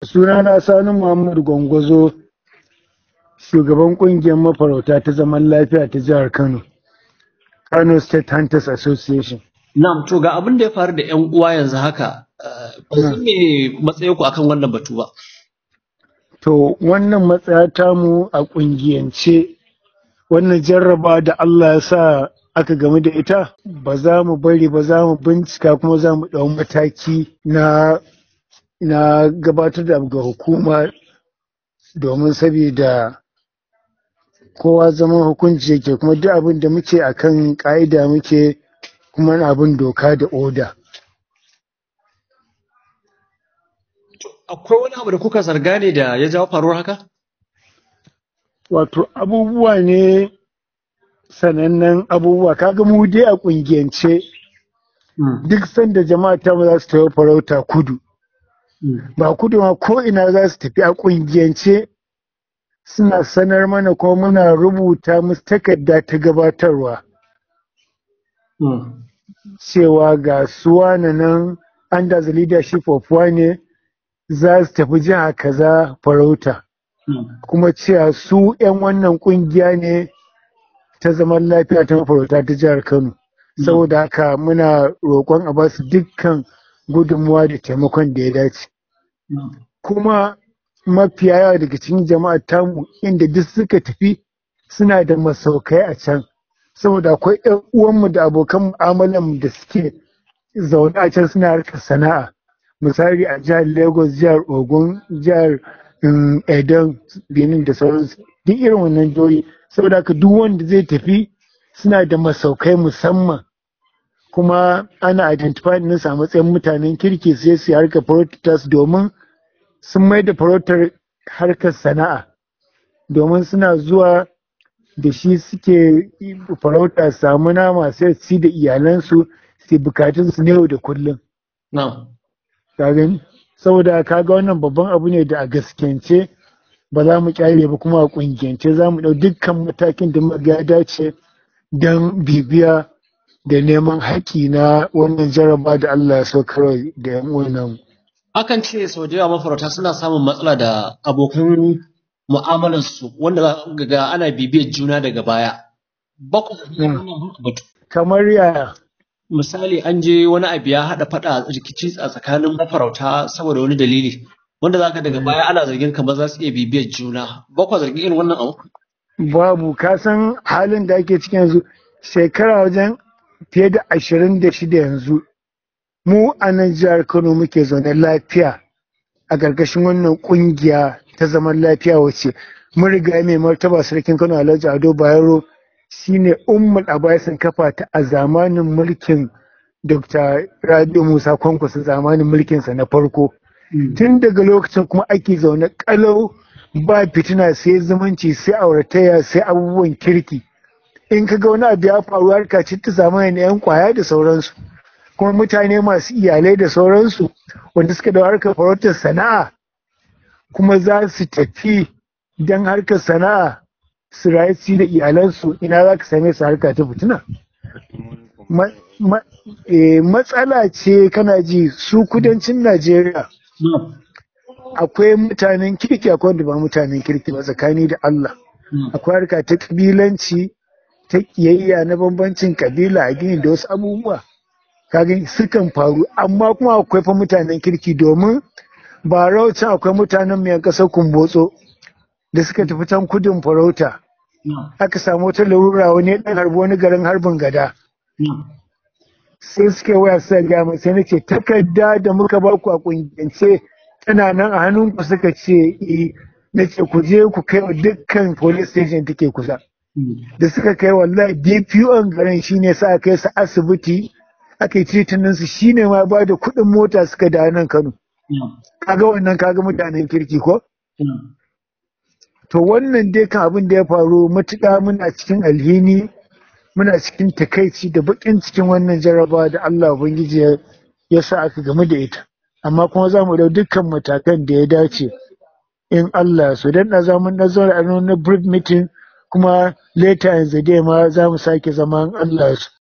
Sunana Sani Muhammad Gwangwazo, shugaban ƙungiyar mafarauta ta zaman lafiya ta jihar Kano, Kano State Hunters Association. Na'am, to ga abin da ya faru da 'yan uwa yanzu haka, ba san me matsayinku akan wannan batu ba. To wannan matsaya tamu a ƙungiyance, wannan jarraba da Allah ya sa aka gamu da ita, ba za mu bari ba, za mu bincika kuma za mu ɗau mataki na gabatar da ga hukuma, domin saboda kowa zaman hukunci yake, kuma duk abin da muke akan ƙa'ida muke, kuma abin doka da oda. Akwai wani abu da kuka zarga ne da ya jawo faruwar haka? Wato abubuwa ne, sanannen abubuwa, kaga mu dai a ƙungiyance duk sanda jama'a ta za su tafi farauta kudu, ba kudu ma ko ina za su tafi, a ƙungiyance suna sanar mana ko muna rubuta musu takarda ta gabatarwa cewa ga suwana nan under the leadership of wane za su tafi jiha kaza farauta, kuma cewa su 'yan wannan ƙungiya ne ta zaman lafiya ta mafarauta ta jihar Kano. Saboda haka muna roƙon a basu dukkan gudunmuwa da taimakon da ya dace. Kuma mafiya yawa daga cikin jama'a tamu inda duk suka tafi suna da masaukai a can, saboda akwai 'yan uwanmu da abokan mu'amalan da suke zaune a can suna harkar sana'a, misali a jihar Lagos, jihar Ogun, jihar Edo, Benin da sauransu, duk irin wannan jihohi. Saboda haka duk wanda zai tafi suna da masaukai musamman, kuma ana identify ɗinsu a matsayin mutanen kirki, sai su harkar farautar, domin sun mai da farautar harkar sana'a, domin suna zuwa da shi suke farauta, samu nama sai su da iyalansu, su bukatun su na yau da kullum. Ka gani? Saboda kaga wannan babban abu ne da a gaskiyance ba za mu kyale ba, kuma a kungiyance za mu ɗau dukkan matakin da muka ya dace don bibiya da neman haƙƙi na wannan jaraba da Allah ya saukar da 'yan uwan. Akan ce sau da yawa mafarauta suna samun matsala da abokan mu'amalarsu, wanda ga ana bibiyar juna daga baya. Kamar yaya? Misali, an je wani abu ya haɗa faɗa rikici a tsakanin mafarauta saboda wani dalili, wanda zaka daga baya ana zargin kamar za su iya bibiyar juna. Ba ku zargin irin wannan abu? Babu, ka san halin da ake cikin yanzu, shekara wajen fiye da 26 yanzu mu a nan jihar Kano muke zaune lafiya a ƙarƙashin wannan ƙungiya ta zaman lafiya, wacce mun riga mai martaba sarkin Kano Alhaji Ado Bayero shine ummul abaisin kafa ta a zamanin mulkin Dr. Rabi'u Musa Kwankwaso, zamanin mulkinsa na farko. Tun daga lokacin kuma ake zaune ƙalau, ba fitina, sai zumunci, sai auratayya, sai abubuwan kirki. In ka ga wani abu ya faru, harka ce ta zamani na 'yan kwaya da sauransu, kuma mutane masu iyalai da sauransu wanda suka da harkar farautar sana'a, kuma za su tafi don harkar sana'a su rayu su da iyalansu, ina za ka same su harka ta fitina? Matsala ce, kana ji, su kudancin Najeriya akwai mutanen kirki, akwai wanda ba mutanen kirki ba, tsakani da Allah. Akwai harka ta kabilanci, ta kiyayya na bambancin kabila a gini da wasu abubuwa, kaga sukan faru, amma kuma akwai fa mutanen kirki, domin ba rawacin akwai mutanen mai kasar Kumbotso da suka tafi can kudin farauta, aka samu wata larura, wani dan harbi wani garin harbin gada, sai suke waya suka gaya mai, sai nace takarda da muka ba ku a kungiyance tana nan a hannunku, suka ce nace ku je ku kai wa dukkan police station take kusa. Da suka kai, wallahi DPO garin shine sa kai su asibiti, aka yi treatment su, shine ma ba da kuɗin mota suka da nan Kano. Kaga wannan, kaga mutanen kirki ko? To wannan dai kan abin da ya faru, matuƙa muna cikin alhini, muna cikin takaici da baƙin cikin wannan jaraba da Allah Ubangiji ya sa aka gamu da ita. Amma kuma za mu dau dukkan matakan da ya dace in Allah so. Dan na zamun nazar a na brief meeting, kuma later in the day ma za mu sake zama in Allah so.